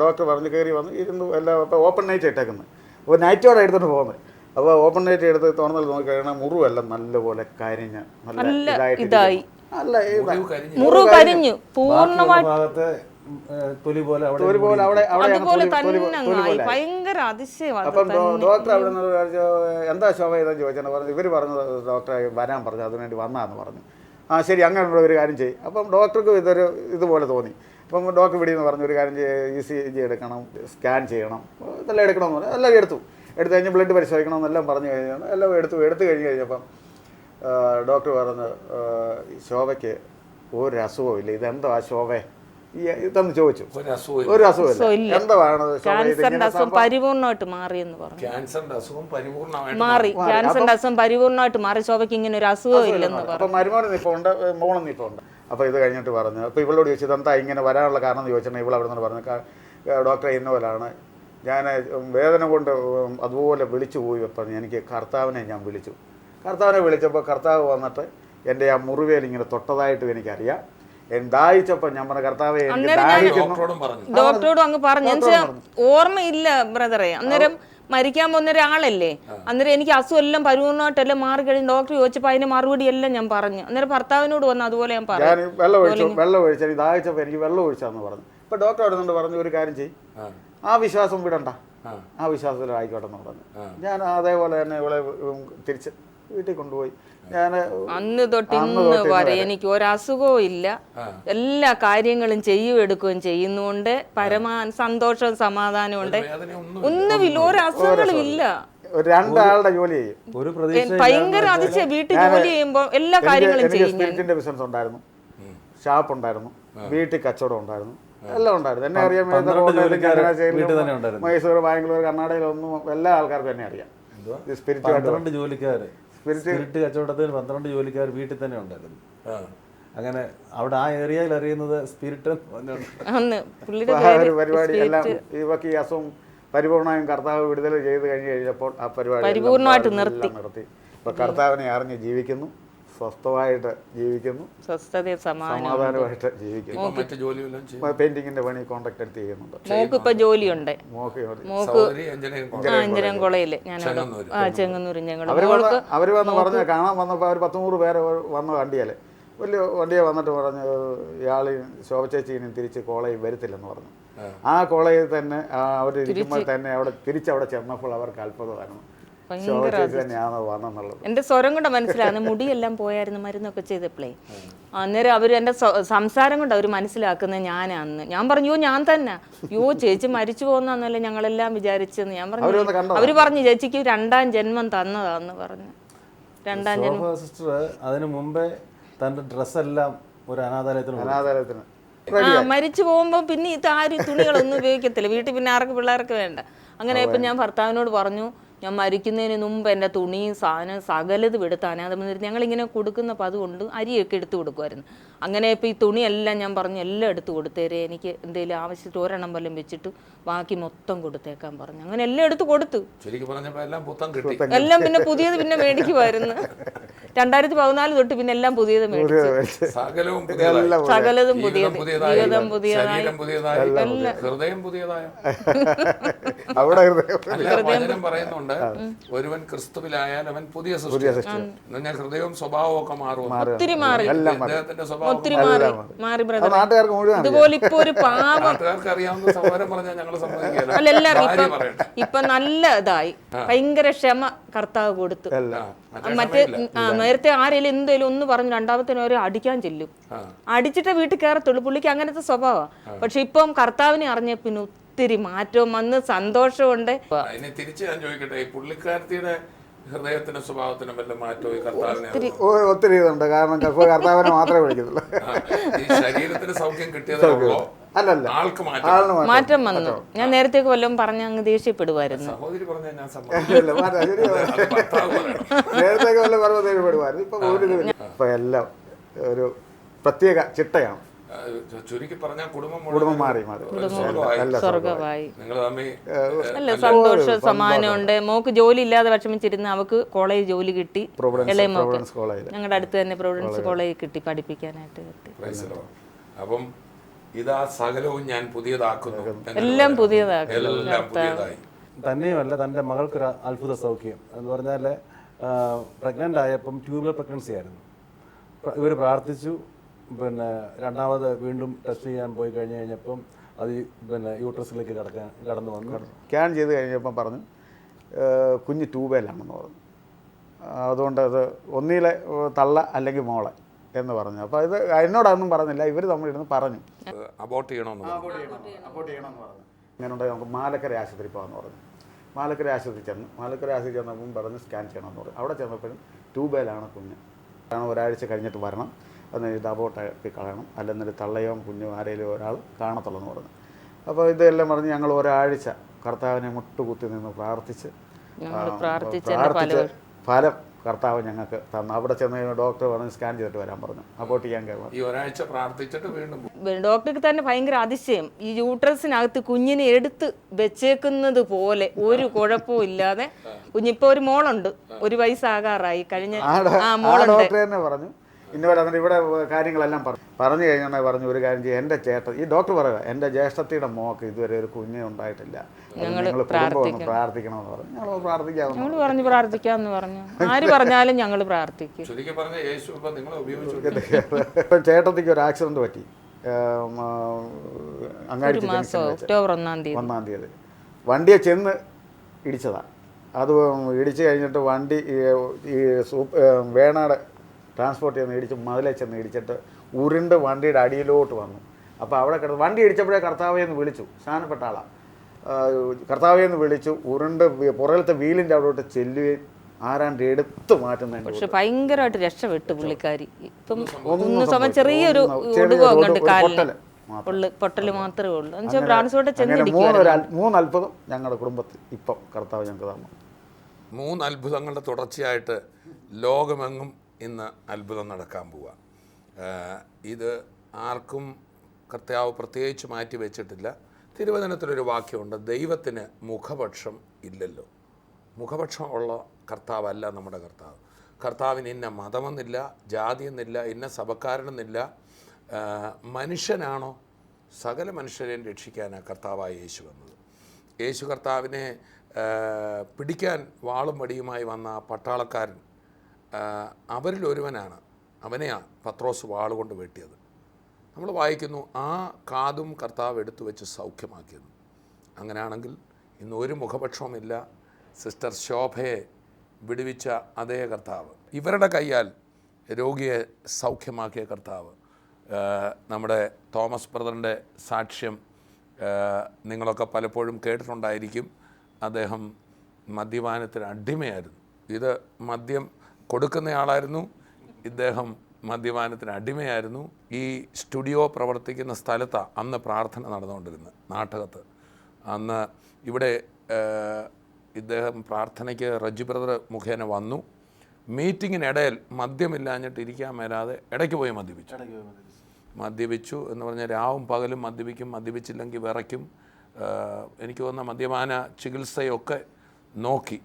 ഡോക്ടർ പറഞ്ഞ് കയറി വന്ന് ഇരുന്ന് എല്ലാം. അപ്പോൾ ഓപ്പൺ നൈറ്റ് ഇട്ടേക്കുന്നത്. അപ്പോൾ നൈറ്റോടെ എടുത്തിട്ട് പോകുന്നത്. അപ്പോൾ ഓപ്പൺ നൈറ്റ് എടുത്ത് തുറന്നിൽ നോക്കി കഴിഞ്ഞാൽ മുറിവെല്ലാം നല്ലപോലെ കരിഞ്ഞ് നല്ല ഇതായി. തൊലി പോലെ അപ്പം ഡോക്ടർ അവിടെ നിന്ന് എന്താ ശോഭ ചെയ്തെന്ന് ചോദിച്ചാൽ പറഞ്ഞു ഇവർ പറഞ്ഞത് ഡോക്ടറെ വരാൻ പറഞ്ഞു, അതിനുവേണ്ടി വന്നാന്ന് പറഞ്ഞു. ശരി അങ്ങനെയുള്ള ഒരു കാര്യം ചെയ്യും. അപ്പം ഡോക്ടർക്ക് ഇതുപോലെ തോന്നി. അപ്പം ഡോക്ടർ വിടിയെന്ന് പറഞ്ഞു ഒരു കാര്യം ECG എടുക്കണം, സ്കാൻ ചെയ്യണം, ഇതെല്ലാം എടുക്കണമെന്ന് പറഞ്ഞു. എല്ലാം എടുത്തു കഴിഞ്ഞ് ബ്ലഡ് പരിശോധിക്കണമെന്നെല്ലാം പറഞ്ഞു കഴിഞ്ഞാൽ എല്ലാം എടുത്തു കഴിഞ്ഞപ്പം ഡോക്ടർ പറഞ്ഞു ശോഭയ്ക്ക് ഒരു അസുഖവും ഇല്ല. ഇതെന്തോ ആ ശോഭ ഇതെന്ന് ചോദിച്ചു. ഒരു അസുഖമില്ല. എന്താണ് പരിപൂർണമായിട്ട് മാറിയെന്ന് പറഞ്ഞു. ക്യാൻസറിന്റെ അസുഖം പരിപൂർണമായിട്ട് മാറി. ശോഭയ്ക്ക് ഇങ്ങനെ ഒരു അസുഖം ഇല്ലെന്ന് പറഞ്ഞു. അപ്പൊ മരുമോന് നിപ്പുണ്ട്, മോളും നിപ്പുണ്ട്. അപ്പൊ ഇത് കഴിഞ്ഞിട്ട് പറഞ്ഞു. അപ്പൊ ഇവളോട് ചോദിച്ചു ഇതെന്താ ഇങ്ങനെ വരാനുള്ള കാരണം എന്ന് ചോദിച്ചാൽ ഇവൾ അവിടെ നിന്ന് പറഞ്ഞു ഡോക്ടറെ ഇന്നപോലാണ് ഞാൻ വേദന കൊണ്ട് അതുപോലെ വിളിച്ചു പോയി. അപ്പം എനിക്ക് കർത്താവിനെ ഞാൻ വിളിച്ചു. കർത്താവിനെ വിളിച്ചപ്പോൾ കർത്താവ് വന്നിട്ട് എൻ്റെ ആ മുറിവേൽ ഇങ്ങനെ തൊട്ടതായിട്ടും എനിക്കറിയാം. ദാഹിച്ചപ്പോൾ ഞാൻ പറഞ്ഞ കർത്താവെ ഡോക്ടറോടും അങ്ങ് പറഞ്ഞു. ഓർമ്മയില്ല ബ്രദറെ, അന്നേരം മരിക്കാൻ പോകുന്ന ഒരാളല്ലേ. അന്നേരം എനിക്ക് അസുഖം എല്ലാം പരിപൂർണമായിട്ടെല്ലാം മാറി കഴിഞ്ഞ് ഡോക്ടർ ചോദിച്ചപ്പോൾ അതിന് മറുപടി എല്ലാം ഞാൻ പറഞ്ഞു. അന്നേരം ഭർത്താവിനോട് വന്ന് അതുപോലെ ഞാൻ പറഞ്ഞു വെള്ളം ഒഴിച്ചാൽ ദാഹിച്ചപ്പോൾ എനിക്ക് വെള്ളം ഒഴിച്ചാന്ന് പറഞ്ഞു. ഇപ്പൊ ഡോക്ടർ അവിടെ നിന്ന് പറഞ്ഞു ഒരു കാര്യം ചെയ്യും, ആ വിശ്വാസം വിടണ്ട, ആ വിശ്വാസത്തിലായിക്കോട്ടെ എന്ന് പറഞ്ഞു. ഞാൻ അതേപോലെ തന്നെ ഇവിടെ തിരിച്ച് വീട്ടിൽ കൊണ്ടുപോയി. ഞാൻ അന്ന് തൊട്ട് ഇന്ന് വരെ എനിക്ക് ഒരസുഖവും ഇല്ല. എല്ലാ കാര്യങ്ങളും എടുക്കുകയും ചെയ്യുന്നുണ്ട്. സന്തോഷവും സമാധാനവും ഉണ്ട്. ഒന്നുമില്ല, ഒരസുഖങ്ങളും ഇല്ല. രണ്ടാളുടെ ജോലി ചെയ്യും. ഒരു പ്രതീക്ഷ ഭയങ്കര അതിശയ വീട്ടിൽ ജോലി ചെയ്യുമ്പോ എല്ലാ കാര്യങ്ങളും എനിക്ക് ചെയ്യും ഞാൻ. സ്പിരിറ്റിന്റെ ബിസിനസ് ഉണ്ടായിരുന്നു, ഷാപ്പ് ഉണ്ടായിരുന്നു, വീട്ടിൽ കച്ചവടം ഉണ്ടായിരുന്നു, എല്ലാം ഉണ്ടായിരുന്നു. എന്നെ അറിയാൻ മൈസൂർ, ബാംഗ്ലൂർ, കർണാടകയിലൊന്നും എല്ലാ ആൾക്കാർക്കും എന്നെ അറിയാം. 12 ജോലിക്കാർ, സ്പിരിറ്റ് കച്ചവടത്തിൽ 12 ജോലിക്കാർ വീട്ടിൽ തന്നെ ഉണ്ടായിരുന്നു. അങ്ങനെ അവിടെ ആ ഏരിയയിൽ അറിയുന്നത് സ്പിരിറ്റ് ഒരു പരിപാടി എല്ലാം ഇവക്ക് ഈ അസുഖം പരിപൂർണമായും കർത്താവ് വിടുതൽ ചെയ്ത് കഴിഞ്ഞപ്പോൾ ആ പരിപാടി പരിപൂർണമായിട്ട് നിർത്തി. ഇപ്പൊ കർത്താവിനെ അറിഞ്ഞ് ജീവിക്കുന്നു, സ്വസ്ഥമായിട്ട് ജീവിക്കുന്നു, സമാധാനമായിട്ട് ജീവിക്കുന്നു. പെയിന്റിങ്ങിന്റെ പണി കോൺട്രാക്ട് എടുത്ത് ചെയ്യുന്നുണ്ട്. മോക്ക് ഇപ്പൊ ജോലിയുണ്ട്. മോക്ക് എഞ്ചിനീയറിംഗ് കോളേജില് ഞാൻ ചെങ്ങന്നൂർ. അവര് വന്ന് പറഞ്ഞ കാണാൻ വന്നപ്പോൾ അവർ 100 പേരെ വന്ന് വണ്ടിയല്ലേ, വലിയ വണ്ടിയെ വന്നിട്ട് പറഞ്ഞു ഇയാൾ ശോഭചേച്ചിനും തിരിച്ച് കോളേജിൽ വരത്തില്ലെന്ന് പറഞ്ഞു. ആ കോളേജിൽ തന്നെ അവർ ഇരിക്കുമ്പോൾ തന്നെ അവിടെ ചെന്നപ്പോൾ അവർക്ക് അത്ഭുതമായിരുന്നു, ശോഭചേച്ചി തന്നെയാണോ വന്നെന്നുള്ളത്. എന്റെ സ്വരം കൊണ്ട് മനസ്സിലാകുന്നു. മുടിയെല്ലാം പോയായിരുന്നു മരുന്നൊക്കെ ചെയ്തപ്പോഴേ. അന്നേരം അവർ എൻ്റെ സംസാരം കൊണ്ട് അവർ മനസ്സിലാക്കുന്നത് ഞാനാന്ന്. ഞാൻ പറഞ്ഞു ഞാൻ തന്നെ. ചേച്ചി മരിച്ചു പോകുന്നല്ലേ ഞങ്ങളെല്ലാം വിചാരിച്ചെന്ന് ഞാൻ പറഞ്ഞു. അവര് പറഞ്ഞു ചേച്ചിക്ക് 2ാം ജന്മം തന്നതാന്ന് പറഞ്ഞു. 2ാം ജന്മം. സിസ്റ്റർ അതിന് മുമ്പേ തന്റെ ഡ്രസ്സെല്ലാം ഒരു അനാഥാലയത്തിന് മരിച്ചു പോകുമ്പോൾ പിന്നെ ഇത് ആരും തുണികളൊന്നും ഉപയോഗിക്കത്തില്ല വീട്ടിൽ. പിന്നെ പിള്ളേർക്ക് വേണ്ട. അങ്ങനെ ഇപ്പം ഞാൻ ഭർത്താവിനോട് പറഞ്ഞു ഞാൻ മരിക്കുന്നതിന് മുമ്പ് എൻ്റെ തുണിയും സാധനം സകലത് എടുത്ത് അനാഥമന്ദിരത്തിൽ ഞങ്ങളിങ്ങനെ കൊടുക്കുന്നപ്പോൾ അതുകൊണ്ട് അരിയൊക്കെ എടുത്തു കൊടുക്കുമായിരുന്നു. അങ്ങനെ ഇപ്പോൾ ഈ തുണിയെല്ലാം ഞാൻ പറഞ്ഞു എല്ലാം എടുത്ത് കൊടുത്തേരെ, എനിക്ക് എന്തെങ്കിലും ആവശ്യത്തിൽ ഒരെണ്ണം വല്ലതും വെച്ചിട്ട് ബാക്കി മൊത്തം കൊടുത്തേക്കാൻ പറഞ്ഞു. അങ്ങനെ എല്ലാം എടുത്ത് കൊടുത്തു. എല്ലാം പിന്നെ പുതിയത് പിന്നെ മേടിക്കുമായിരുന്നു. 2014 തൊട്ട് പിന്നെ എല്ലാം പുതിയത് മേടിച്ചു. സകലതും പുതിയത്, ജീവിതം പുതിയതായി, ഹൃദയം പുതിയതായ പറയുന്നുണ്ട്. ഒരുവൻ ക്രിസ്തുവിലായാൽ അവൻ പുതിയ സൃഷ്ടിയാണ്. ഹൃദയവും സ്വഭാവവും ഒക്കെ മാറും. ഒത്തിരി മാറി, അദ്ദേഹത്തിന്റെ ഒത്തിരി മാറി ബ്രദർ. ഇതുപോലെ ഇപ്പൊ ഒരു പാവം നാട്ടുകാർക്ക് അറിയാവുന്ന സഹോദരൻ പറഞ്ഞാൽ ഞങ്ങൾ സമ്മതിക്കില്ല. എല്ലാവരും ഇപ്പൊ നല്ല ഇതായി, ഭയങ്കര ക്ഷമ കർത്താവ് കൊടുത്തു. മറ്റേ നേരത്തെ ആരെങ്കിലും എന്തേലും ഒന്ന് പറഞ്ഞു 2ാമത്തേനും അവരെ അടിക്കാൻ ചെല്ലും, അടിച്ചിട്ടേ വീട്ടിൽ കയറത്തുള്ളൂ. പുള്ളിക്ക് അങ്ങനത്തെ സ്വഭാവമാണ്. പക്ഷെ ഇപ്പം കർത്താവിനെ അറിഞ്ഞ പിന്നെ ഒത്തിരി മാറ്റവും വന്ന് സന്തോഷമുണ്ട്. തിരിച്ച് ഞാൻ ചോദിക്കട്ടെ, ഈ പുള്ളിക്കാരത്തിയുടെ ഹൃദയത്തിനും സ്വഭാവത്തിനും വല്ല മാറ്റവും ഒത്തിരി ഇതുണ്ട്. കാരണം കർത്താവിനെ മാത്രമേ വിളിക്കുന്നുള്ളൂ. ശരീരത്തിന് സൗഖ്യം കിട്ടിയതോ അല്ലല്ല, ആൾക്ക് മാറ്റം വന്നു. ഞാൻ നേരത്തെ വല്ലതും പറഞ്ഞ അങ്ങ് ദേഷ്യപ്പെടുമായിരുന്നു. സഹോദരി പറഞ്ഞ ഞാൻ നേരത്തെ വല്ലതും പറഞ്ഞ ദേഷ്യപ്പെടുമായിരുന്നു. ഇപ്പൊ എല്ലാം ഒരു പ്രത്യേക ചിട്ടയാണ്. ചുരുക്കി പറഞ്ഞാൽ കുടുംബം മാറി സ്വർഗമായി. അല്ല സന്തോഷം സമാനമുണ്ട്. മോക്ക് ജോലി ഇല്ലാതെ വിഷമിച്ചിരുന്ന് അവക്ക് കോളേജ് ജോലി കിട്ടി. ഇളയ മോക്ക് ഞങ്ങളുടെ അടുത്ത് തന്നെ പ്രൊവിഡൻസ് കോളേജ് കിട്ടി പഠിപ്പിക്കാനായിട്ട്. അപ്പം ഇതാ സകലവും ഞാൻ പുതിയതാക്കുന്നു, എല്ലാം പുതിയതാക്കി. തന്നെയുമല്ല, തൻ്റെ മകൾക്കൊരു അത്ഭുത സൗഖ്യം എന്ന് പറഞ്ഞാൽ പ്രഗ്നൻ്റ് ആയപ്പം ട്യൂബർ പ്രഗ്നൻസി ആയിരുന്നു. ഇവർ പ്രാർത്ഥിച്ചു. പിന്നെ 2ാമത് വീണ്ടും ടെസ്റ്റ് ചെയ്യാൻ പോയി കഴിഞ്ഞപ്പം അത് പിന്നെ യൂട്രസിലേക്ക് കടന്നു വന്നു. സ്കാൻ ചെയ്ത് കഴിഞ്ഞപ്പം പറഞ്ഞു കുഞ്ഞ് ട്യൂബേലാണെന്ന് പറഞ്ഞു. അതുകൊണ്ട് അത് ഒന്നിലെ തള്ള അല്ലെങ്കിൽ മോളെ എന്ന് പറഞ്ഞു. അപ്പോൾ ഇത് എന്നോടൊന്നും പറഞ്ഞില്ല, ഇവർ തമ്മിലിരുന്ന് പറഞ്ഞു അബോർട്ട് ചെയ്യണമെന്ന് പറഞ്ഞു. ഇങ്ങനെ ഉണ്ടെങ്കിൽ നമുക്ക് മാലക്കര ആശുപത്രി പോകാമെന്ന് പറഞ്ഞു. മാലക്കര ആശുപത്രി ചെന്നപ്പം പറഞ്ഞ് സ്കാൻ ചെയ്യണമെന്ന് പറഞ്ഞു. അവിടെ ചെന്നപ്പോഴും ട്യൂബേലാണ് കുഞ്ഞ്. കാരണം ഒരാഴ്ച കഴിഞ്ഞിട്ട് വരണം, അന്ന് ഇത് അബോർട്ടാക്കി കളയണം, അല്ലെങ്കിൽ തള്ളയോ കുഞ്ഞോ ആരെങ്കിലും ഒരാൾ കാണത്തുള്ളെന്ന് പറഞ്ഞു. അപ്പോൾ ഇതെല്ലാം പറഞ്ഞ് ഞങ്ങൾ ഒരാഴ്ച കർത്താവിനെ മുട്ടുകുത്തി നിന്ന് പ്രാർത്ഥിച്ച് ഫലം കർത്താവ് ഞങ്ങൾക്ക് തന്നു. അവിടെ ചെന്ന് ഡോക്ടർ പറഞ്ഞ് സ്കാൻ ചെയ്തിട്ട് വരാൻ പറഞ്ഞു. അബോർട്ട് ചെയ്യാൻ കഴിയും. ഈ ഒരാഴ്ച പ്രാർത്ഥിച്ചിട്ട് വീണ്ടും ഡോക്ടർക്ക് തന്നെ ഭയങ്കര അതിശയം. ഈ യൂട്രസിനകത്ത് കുഞ്ഞിനെ എടുത്ത് വെച്ചേക്കുന്നത് പോലെ ഒരു കുഴപ്പവും ഇല്ലാതെ കുഞ്ഞിപ്പോൾ ഒരു മോളുണ്ട്, 1 വയസ്സാകാറായി. കഴിഞ്ഞ ഡോക്ടർ തന്നെ പറഞ്ഞു ഇന്നപോലെ അതിൻ്റെ ഇവിടെ കാര്യങ്ങളെല്ലാം പറഞ്ഞു കഴിഞ്ഞാൽ പറഞ്ഞു ഒരു കാര്യം ചെയ്യും, എൻ്റെ ചേട്ടൻ ഈ ഡോക്ടർ പറയുക എൻ്റെ ജ്യേഷ്ഠത്തിയുടെ മോക്ക് ഇതുവരെ ഒരു കുഞ്ഞ് ഉണ്ടായിട്ടില്ല, നിങ്ങൾ കുടുംബം പ്രാർത്ഥിക്കണമെന്ന് പറഞ്ഞു. ഞങ്ങൾ പ്രാർത്ഥിക്കാമെന്ന് പറഞ്ഞു. ആര് പറഞ്ഞാലും ഞങ്ങൾ പ്രാർത്ഥിക്കും. ഇപ്പം ചേട്ടത്തിക്ക് ഒരു ആക്സിഡന്റ് പറ്റി. അങ്ങാടി ഒക്ടോബർ 1-ാം തീയതി വണ്ടിയെ ചെന്ന് ഇടിച്ചതാണ്. അത് ഇടിച്ചു കഴിഞ്ഞിട്ട് വണ്ടി ഈ വേണാട് ട്രാൻസ്പോർട്ട് ചെയ്യുന്ന ഇടിച്ച് മതിലെ ചെന്ന് ഇടിച്ചിട്ട് ഉരുണ്ട് വണ്ടിയുടെ അടിയിലോട്ട് വന്നു. അപ്പോൾ അവിടെ കിടന്ന് വണ്ടി ഇടിച്ചപ്പോഴേ കർത്താവെ എന്ന് വിളിച്ചു. സ്നാനപ്പെട്ട ആളാണ്. കർത്താവെ എന്ന് വിളിച്ചു, ഉരുണ്ട് പുറകിലത്തെ വീലിൻ്റെ അവിടോട്ട് ചെല്ലുകയും ആരാണ്ട് എടുത്തു മാറ്റുന്നതിൻ്റെ പക്ഷെ ഭയങ്കരമായിട്ട് രക്ഷപ്പെട്ടു പുള്ളിക്കാരി. ഇപ്പം ഒന്ന് സമയം ചെറിയൊരു ഒടുവോ കണ്ട് കാലിൽ പൊട്ടൽ മാത്രമേ ഉള്ളൂ. എന്നുവെച്ചാൽ ബ്രാൻസോടെ ചെന്നിരിക്കും. 3 അത്ഭുതം ഞങ്ങളുടെ കുടുംബത്തിൽ ഇപ്പം കർത്താവ് ഞങ്ങൾക്ക് തന്നു. 3 അത്ഭുതങ്ങളുടെ തുടർച്ചയായിട്ട് ലോകമെങ്ങും ഇന്ന് അത്ഭുതം നടക്കാൻ പോവുക. ഇത് ആർക്കും കർത്താവ് പ്രത്യേകിച്ച് മാറ്റി വെച്ചിട്ടില്ല. തിരുവചനത്തിലൊരു വാക്യമുണ്ട്, ദൈവത്തിന് മുഖപക്ഷം ഇല്ലല്ലോ. മുഖപക്ഷം ഉള്ള കർത്താവല്ല നമ്മുടെ കർത്താവ്. കർത്താവിന് ഇന്ന മതമെന്നില്ല, ജാതിയെന്നില്ല, ഇന്ന സഭക്കാരനെന്നില്ല. മനുഷ്യനാണോ? സകല മനുഷ്യരെയും രക്ഷിക്കാനാണ് കർത്താവായ യേശു വന്നത്. യേശു കർത്താവിനെ പിടിക്കാൻ വാളും വടിയുമായി വന്ന ആ പട്ടാളക്കാരൻ അവരിലൊരുവനാണ്. അവനെയാണ് പത്രോസ് വാളുകൊണ്ട് വെട്ടിയത്. നമ്മൾ വായിക്കുന്നു, ആ കാതും കർത്താവ് എടുത്തു വെച്ച് സൗഖ്യമാക്കിയത്. അങ്ങനെയാണെങ്കിൽ ഇന്ന് ഒരു മുഖപക്ഷവുമില്ല. സിസ്റ്റർ ശോഭയെ വിടുവിച്ച അതേ കർത്താവ്, ഇവരുടെ കയ്യാൽ രോഗിയെ സൗഖ്യമാക്കിയ കർത്താവ്, നമ്മുടെ തോമസ് ബ്രദറിൻ്റെ സാക്ഷ്യം നിങ്ങളൊക്കെ പലപ്പോഴും കേട്ടിട്ടുണ്ടായിരിക്കും. അദ്ദേഹം മദ്യപാനത്തിന് അടിമയായിരുന്നു. ഇത് മദ്യം കൊടുക്കുന്നയാളായിരുന്നു, ഇദ്ദേഹം മദ്യപാനത്തിന് അടിമയായിരുന്നു. ഈ സ്റ്റുഡിയോ പ്രവർത്തിക്കുന്ന സ്ഥലത്താണ് അന്ന് പ്രാർത്ഥന നടന്നുകൊണ്ടിരുന്നത്, നാട്ടകത്ത്. അന്ന് ഇവിടെ ഇദ്ദേഹം പ്രാർത്ഥനയ്ക്ക് റജി ബ്രദർ മുഖേന വന്നു. മീറ്റിങ്ങിനിടയിൽ മദ്യമില്ലാഞ്ഞിട്ട് ഇരിക്കാൻ മേലാതെ ഇടയ്ക്ക് പോയി മദ്യപിച്ചു എന്ന് പറഞ്ഞാൽ രാവും പകലും മദ്യപിക്കും, മദ്യപിച്ചില്ലെങ്കിൽ വിറയ്ക്കും. എനിക്ക് തോന്നുന്ന മദ്യപാന ചികിത്സയൊക്കെ നോക്കി,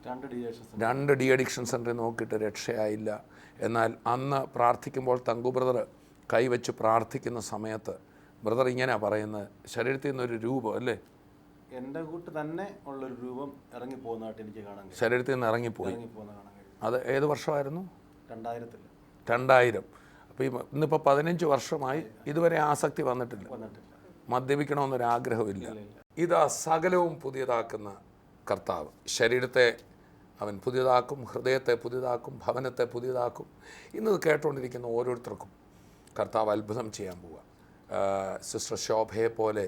2 ഡി അഡിക്ഷൻ സെൻ്ററിൽ നോക്കിയിട്ട് രക്ഷയായില്ല. എന്നാൽ അന്ന് പ്രാർത്ഥിക്കുമ്പോൾ തങ്കു ബ്രദർ കൈവച്ച് പ്രാർത്ഥിക്കുന്ന സമയത്ത് ബ്രദർ ഇങ്ങനെയാണ് പറയുന്നത്, ശരീരത്തിൽ നിന്നൊരു രൂപം, അല്ലേ, എൻ്റെ കൂട്ട് തന്നെ ഉള്ളൊരു രൂപം ഇറങ്ങിപ്പോകുന്നതായിട്ട് എനിക്ക് കാണാൻ കഴിയും. ശരീരത്തിൽ നിന്ന് ഇറങ്ങിപ്പോയി. അത് ഏത് വർഷമായിരുന്നു? 2000. അപ്പോൾ ഇന്നിപ്പോൾ 15 വർഷമായി ഇതുവരെ ആസക്തി വന്നിട്ടില്ല, മദ്യപിക്കണമെന്നൊരാഗ്രഹമില്ല. ഇതാ സകലവും പുതിയതാക്കുന്ന കർത്താവ്. ശരീരത്തെ അവൻ പുതിയതാക്കും, ഹൃദയത്തെ പുതിയതാക്കും, ഭവനത്തെ പുതിയതാക്കും. ഇന്നത് കേട്ടുകൊണ്ടിരിക്കുന്ന ഓരോരുത്തർക്കും കർത്താവ് അത്ഭുതം ചെയ്യാൻ പോവുക. സിസ്റ്റർ ശോഭയെ പോലെ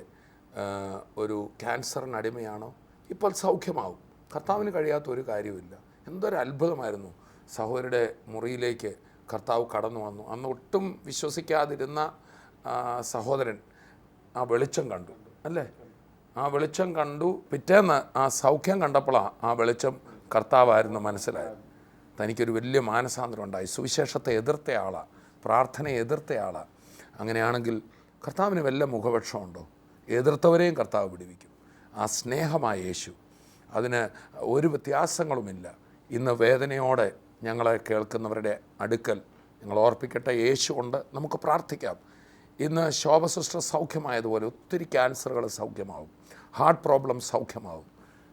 ഒരു ക്യാൻസറിന് അടിമയാണോ? ഇപ്പോൾ സൗഖ്യമാവും. കർത്താവിന് കഴിയാത്ത ഒരു കാര്യമില്ല. എന്തൊരു അത്ഭുതമായിരുന്നു. സഹോദരിയുടെ മുറിയിലേക്ക് കർത്താവ് കടന്നു വന്നു. അന്ന് ഒട്ടും വിശ്വസിക്കാതിരുന്ന സഹോദരൻ ആ വെളിച്ചം കണ്ടു, അല്ലേ? ആ വെളിച്ചം കണ്ടു. പിറ്റേന്ന് ആ സൗഖ്യം കണ്ടപ്പോഴാണ് ആ വെളിച്ചം കർത്താവായിരുന്നു മനസ്സിലായത്. തനിക്കൊരു വലിയ മാനസാന്തരം ഉണ്ടായി. സുവിശേഷത്തെ എതിർത്ത ആളാണ്, പ്രാർത്ഥനയെ എതിർത്ത ആളാണ്. അങ്ങനെയാണെങ്കിൽ കർത്താവിന് വല്ല മുഖപക്ഷമുണ്ടോ? എതിർത്തവരെയും കർത്താവ് വിടുവിക്കും. ആ സ്നേഹമായ യേശു, അതിന് ഒരു വ്യത്യാസങ്ങളുമില്ല. ഇന്ന് വേദനയോടെ ഞങ്ങളെ കേൾക്കുന്നവരുടെ അടുക്കൽ ഞങ്ങൾ ഓർപ്പിക്കട്ടെ, യേശു കൊണ്ട് നമുക്ക് പ്രാർത്ഥിക്കാം. ഇന്ന് ശോഭ സിസ്റ്റർ സൗഖ്യമായതുപോലെ ഒത്തിരി ക്യാൻസറുകൾ സൗഖ്യമാവും, ഹാർട്ട് പ്രോബ്ലം സൗഖ്യമാവും.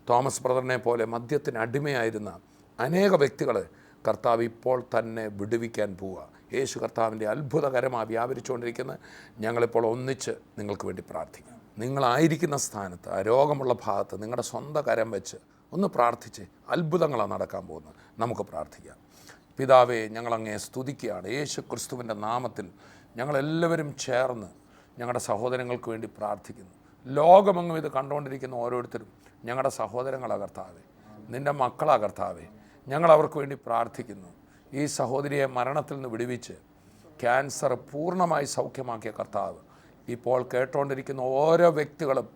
തോമസ് ബ്രദറിനെ പോലെ മദ്യത്തിന് അടിമയായിരുന്ന അനേക വ്യക്തികൾ കർത്താവ് ഇപ്പോൾ തന്നെ വിടുവിക്കാൻ പോവുക. യേശു കർത്താവിൻ്റെ അത്ഭുതകരമായി വ്യാപരിച്ചുകൊണ്ടിരിക്കുന്ന ഞങ്ങളിപ്പോൾ ഒന്നിച്ച് നിങ്ങൾക്ക് വേണ്ടി പ്രാർത്ഥിക്കാം. നിങ്ങളായിരിക്കുന്ന സ്ഥാനത്ത്, ആ രോഗമുള്ള ഭാഗത്ത് നിങ്ങളുടെ സ്വന്തം കരം വെച്ച് ഒന്ന് പ്രാർത്ഥിച്ച് അത്ഭുതങ്ങളാണ് നടക്കാൻ പോകുന്നത്. നമുക്ക് പ്രാർത്ഥിക്കാം. പിതാവേ, ഞങ്ങളങ്ങേ സ്തുതിക്കുകയാണ്. യേശു ക്രിസ്തുവിൻ്റെ നാമത്തിൽ ഞങ്ങളെല്ലാവരും ചേർന്ന് ഞങ്ങളുടെ സഹോദരങ്ങൾക്ക് വേണ്ടി പ്രാർത്ഥിക്കുന്നു. ലോകമെങ്ങും ഇത് കണ്ടുകൊണ്ടിരിക്കുന്ന ഓരോരുത്തരും ഞങ്ങളുടെ സഹോദരങ്ങളാ കർത്താവേ, നിൻ്റെ മക്കളാ കർത്താവേ. ഞങ്ങൾ അവർക്ക് വേണ്ടി പ്രാർത്ഥിക്കുന്നു. ഈ സഹോദരിയെ മരണത്തിൽ നിന്ന് വിടുവിച്ച് ക്യാൻസർ പൂർണ്ണമായി സൗഖ്യമാക്കിയ കർത്താവ്, ഇപ്പോൾ കേട്ടുകൊണ്ടിരിക്കുന്ന ഓരോ വ്യക്തികളും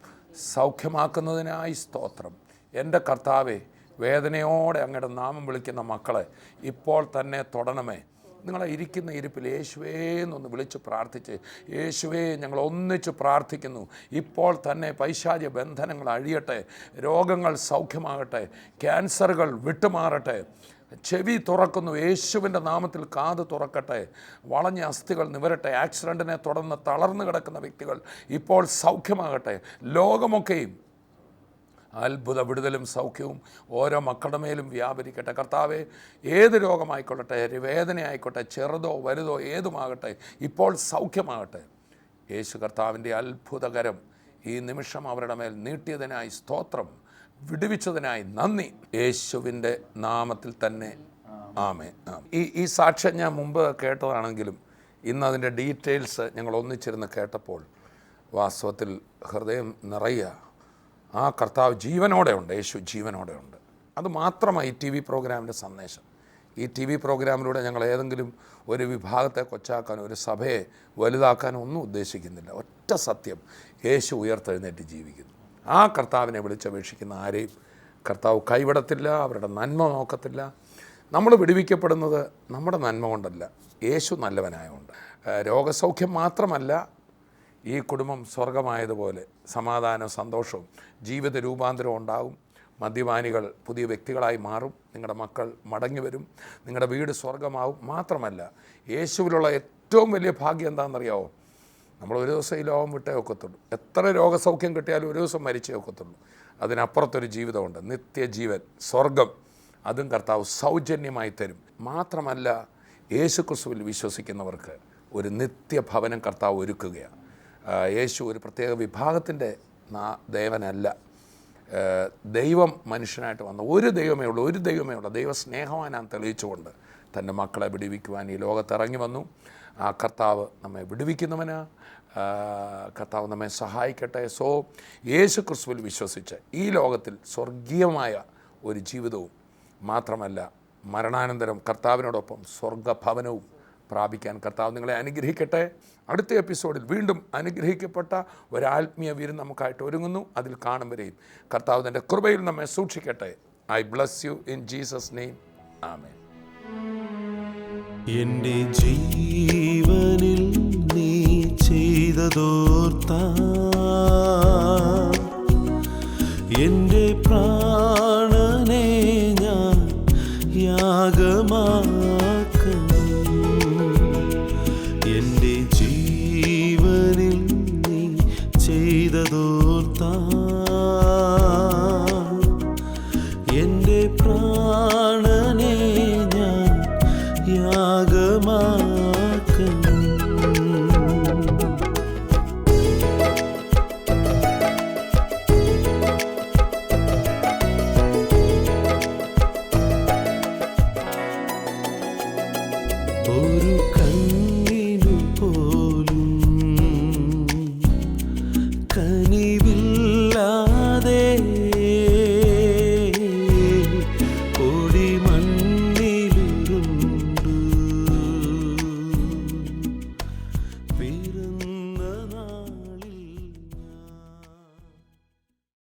സൗഖ്യമാക്കുന്നതിനായി സ്തോത്രം. എൻ്റെ കർത്താവേ, വേദനയോടെ അങ്ങയുടെ നാമം വിളിക്കുന്ന മക്കളെ ഇപ്പോൾ തന്നെ തൊടണമേ. നിങ്ങളെ ഇരിക്കുന്ന ഇരിപ്പിൽ യേശുവേ എന്നൊന്ന് വിളിച്ച് പ്രാർത്ഥിച്ച്, യേശുവേ ഞങ്ങൾ ഒന്നിച്ച് പ്രാർത്ഥിക്കുന്നു. ഇപ്പോൾ തന്നെ പൈശാചിക ബന്ധനങ്ങൾ അഴിയട്ടെ, രോഗങ്ങൾ സൗഖ്യമാകട്ടെ, ക്യാൻസറുകൾ വിട്ടുമാറട്ടെ. ചെവി തുറക്കുന്നു, യേശുവിൻ്റെ നാമത്തിൽ കാത് തുറക്കട്ടെ. വളഞ്ഞ അസ്ഥികൾ നിവരട്ടെ. ആക്സിഡൻറ്റിനെ തുടർന്ന് തളർന്നു കിടക്കുന്ന വ്യക്തികൾ ഇപ്പോൾ സൗഖ്യമാകട്ടെ. ലോകമൊക്കെയും അത്ഭുത വിടുതലും സൗഖ്യവും ഓരോ മക്കളുടെ മേലും വ്യാപരിക്കട്ടെ. കർത്താവെ, ഏത് രോഗമായിക്കൊള്ളട്ടെ, വേദനയായിക്കോട്ടെ, ചെറുതോ വലുതോ ഏതുമാകട്ടെ, ഇപ്പോൾ സൗഖ്യമാകട്ടെ. യേശു കർത്താവിൻ്റെ അത്ഭുതകരം ഈ നിമിഷം അവരുടെ മേൽ നീട്ടിയതിനായി സ്തോത്രം, വിടുവിച്ചതിനായി നന്ദി. യേശുവിൻ്റെ നാമത്തിൽ തന്നെ ആമേൻ. ഈ സാക്ഷ്യം ഞാൻ മുമ്പ് കേട്ടതാണെങ്കിലും ഇന്നതിൻ്റെ ഡീറ്റെയിൽസ് ഞങ്ങൾ ഒന്നിച്ചിരുന്ന് കേട്ടപ്പോൾ വാസ്തവത്തിൽ ഹൃദയം നിറയുക. ആ കർത്താവ് ജീവനോടെ ഉണ്ട്, യേശു ജീവനോടെ ഉണ്ട്. അത് മാത്രമാണ് ഈ ടി വി പ്രോഗ്രാമിൻ്റെ സന്ദേശം. ഈ ടി വി പ്രോഗ്രാമിലൂടെ ഞങ്ങൾ ഏതെങ്കിലും ഒരു വിഭാഗത്തെ കൊച്ചാക്കാനോ ഒരു സഭയെ വലുതാക്കാനോ ഒന്നും ഉദ്ദേശിക്കുന്നില്ല. ഒറ്റ സത്യം, യേശു ഉയർത്തെഴുന്നേറ്റ് ജീവിക്കുന്നു. ആ കർത്താവിനെ വിളിച്ചപേക്ഷിക്കുന്ന ആരെയും കർത്താവ് കൈവിടത്തില്ല, അവരുടെ നന്മ നോക്കത്തില്ല. നമ്മൾ വിടുവിക്കപ്പെടുന്നത് നമ്മുടെ നന്മ കൊണ്ടല്ല, യേശു നല്ലവനായതുകൊണ്ട്. രോഗസൗഖ്യം മാത്രമല്ല, ഈ കുടുംബം സ്വർഗമായതുപോലെ സമാധാനവും സന്തോഷവും ജീവിത രൂപാന്തരവും ഉണ്ടാകും. മദ്യപാനികൾ പുതിയ വ്യക്തികളായി മാറും, നിങ്ങളുടെ മക്കൾ മടങ്ങി വരും, നിങ്ങളുടെ വീട് സ്വർഗമാവും. മാത്രമല്ല, യേശുവിലുള്ള ഏറ്റവും വലിയ ഭാഗ്യം എന്താണെന്നറിയാമോ? നമ്മൾ ഒരു ദിവസം ഈ ലോകം വിട്ടേ ഒക്കത്തുള്ളൂ. എത്ര രോഗസൗഖ്യം കിട്ടിയാലും ഒരു ദിവസം മരിച്ചേ ഒക്കത്തുള്ളൂ. അതിനപ്പുറത്തൊരു ജീവിതമുണ്ട്, നിത്യജീവൻ, സ്വർഗം. അതും കർത്താവ് സൗജന്യമായി തരും. മാത്രമല്ല, യേശു ക്രിസ്തുവിൽ വിശ്വസിക്കുന്നവർക്ക് ഒരു നിത്യഭവനം കർത്താവ് ഒരുക്കുകയാണ്. യേശു ഒരു പ്രത്യേക വിഭാഗത്തിൻ്റെ ദേവനല്ല. ദൈവം മനുഷ്യനായിട്ട് വന്ന ഒരു ദൈവമേ ഉള്ളൂ. ദൈവസ്നേഹവാനാൻ തെളിയിച്ചുകൊണ്ട് തൻ്റെ മക്കളെ വിടുവിക്കുവാൻ ഈ ലോകത്തിറങ്ങി വന്നു. ആ കർത്താവ് നമ്മെ വിടുവിക്കുന്നവന്, കർത്താവ് നമ്മെ സഹായിക്കട്ടെ. സോ യേശു ക്രിസ്തുവിൽ വിശ്വസിച്ച് ഈ ലോകത്തിൽ സ്വർഗീയമായ ഒരു ജീവിതവും മാത്രമല്ല മരണാനന്തരം കർത്താവിനോടൊപ്പം സ്വർഗഭവനവും പ്രാപിക്കാൻ കർത്താവ് നിങ്ങളെ അനുഗ്രഹിക്കട്ടെ. അടുത്ത എപ്പിസോഡിൽ വീണ്ടും അനുഗ്രഹിക്കപ്പെട്ട ഒരു ആത്മീയ വിരുന്ന് നമുക്കായിട്ട് ഒരുങ്ങുന്നു. അതിൽ കാണും വരെയും കർത്താവ് തൻ്റെ കൃപയിൽ നമ്മെ സൂക്ഷിക്കട്ടെ. I bless you in Jesus name. ആമേൻ. എൻ്റെ ജീവനിൽ നീ ചെയ്തതോർത്താ എൻ്റെ പ്രാണനെ ഞാൻ യാഗമാക്കുന്നു. എൻ്റെ ജീവനിൽ നീ ചെയ്തതോർത്താ എൻ്റെ പ്രാണനെ ഞാൻ യാഗമാക്കുന്നു. ഒരു കണ്ണിനു പോലും കനിവ്